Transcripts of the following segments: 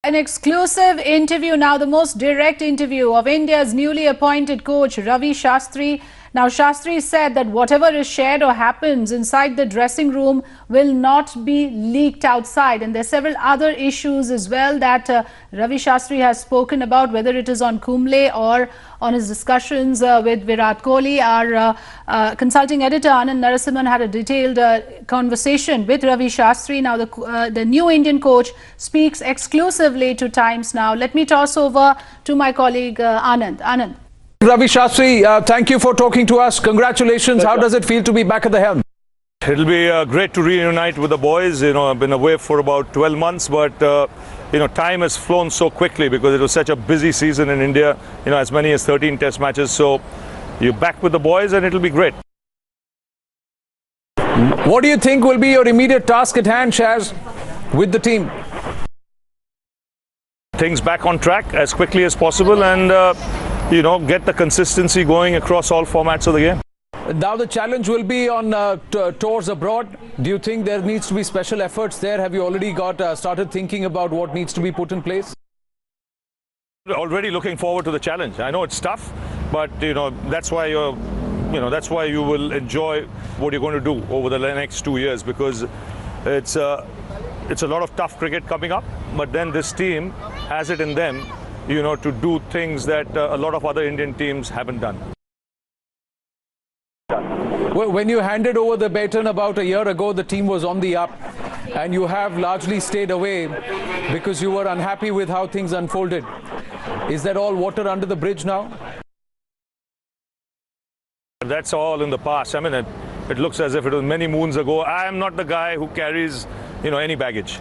An exclusive interview now, the most direct interview of India's newly appointed coach Ravi Shastri. Now, Shastri said that whatever is shared or happens inside the dressing room will not be leaked outside. And there are several other issues as well that Ravi Shastri has spoken about, whether it is on Kumble or on his discussions with Virat Kohli. Our consulting editor Anand Narasimhan had a detailed conversation with Ravi Shastri. Now, the new Indian coach speaks exclusively to Times Now. Let me toss over to my colleague Anand. Anand. Ravi Shastri, thank you for talking to us. Congratulations. How does it feel to be back at the helm? It'll be great to reunite with the boys. You know, I've been away for about 12 months, but you know, time has flown so quickly because it was such a busy season in India. You know, as many as 13 test matches. So you're back with the boys and it'll be great. What do you think will be your immediate task at hand, Shaz, with the team? Things back on track as quickly as possible and you know, get the consistency going across all formats of the game. Now the challenge will be on tours abroad. Do you think there needs to be special efforts there? Have you already started thinking about what needs to be put in place? Already looking forward to the challenge. I know it's tough, but you know, that's why you will enjoy what you're going to do over the next 2 years, because it's a lot of tough cricket coming up, but then this team has it in them, you know, to do things that a lot of other Indian teams haven't done. Well, when you handed over the baton about a year ago, the team was on the up, and you have largely stayed away because you were unhappy with how things unfolded. Is that all water under the bridge now? That's all in the past. I mean, it looks as if it was many moons ago. I am not the guy who carries, you know, any baggage.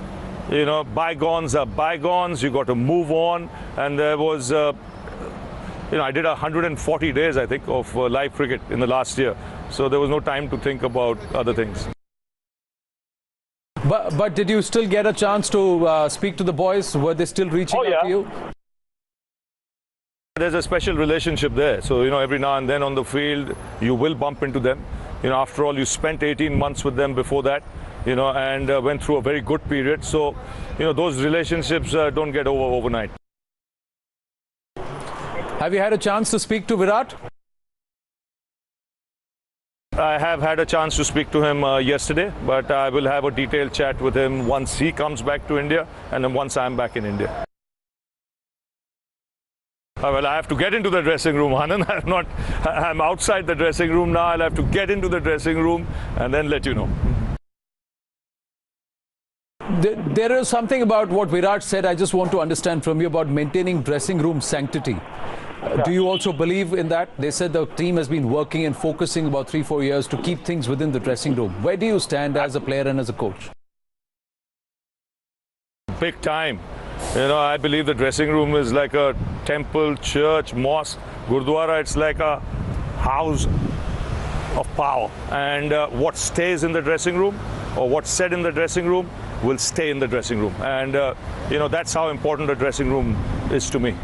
You know, bygones are bygones. You got to move on. And there was, you know, I did 140 days, I think, of live cricket in the last year. So there was no time to think about other things. But did you still get a chance to speak to the boys? Were they still reaching out to you? There's a special relationship there. So, you know, every now and then on the field, you will bump into them. You know, after all, you spent 18 months with them before that. You know, and went through a very good period. So, you know, those relationships don't get over overnight. Have you had a chance to speak to Virat? I have had a chance to speak to him yesterday, but I will have a detailed chat with him once he comes back to India and then once I'm back in India. Well, I have to get into the dressing room, Anand. I'm outside the dressing room now. I'll have to get into the dressing room and then let you know. There is something about what Virat said I just want to understand from you about maintaining dressing room sanctity. Do you also believe in that? They said the team has been working and focusing about 3-4 years to keep things within the dressing room. Where do you stand as a player and as a coach? Big time. You know, I believe the dressing room is like a temple, church, mosque, Gurdwara. It's like a house of power. And what stays in the dressing room or what's said in the dressing room will stay in the dressing room. And, you know, that's how important the dressing room is to me.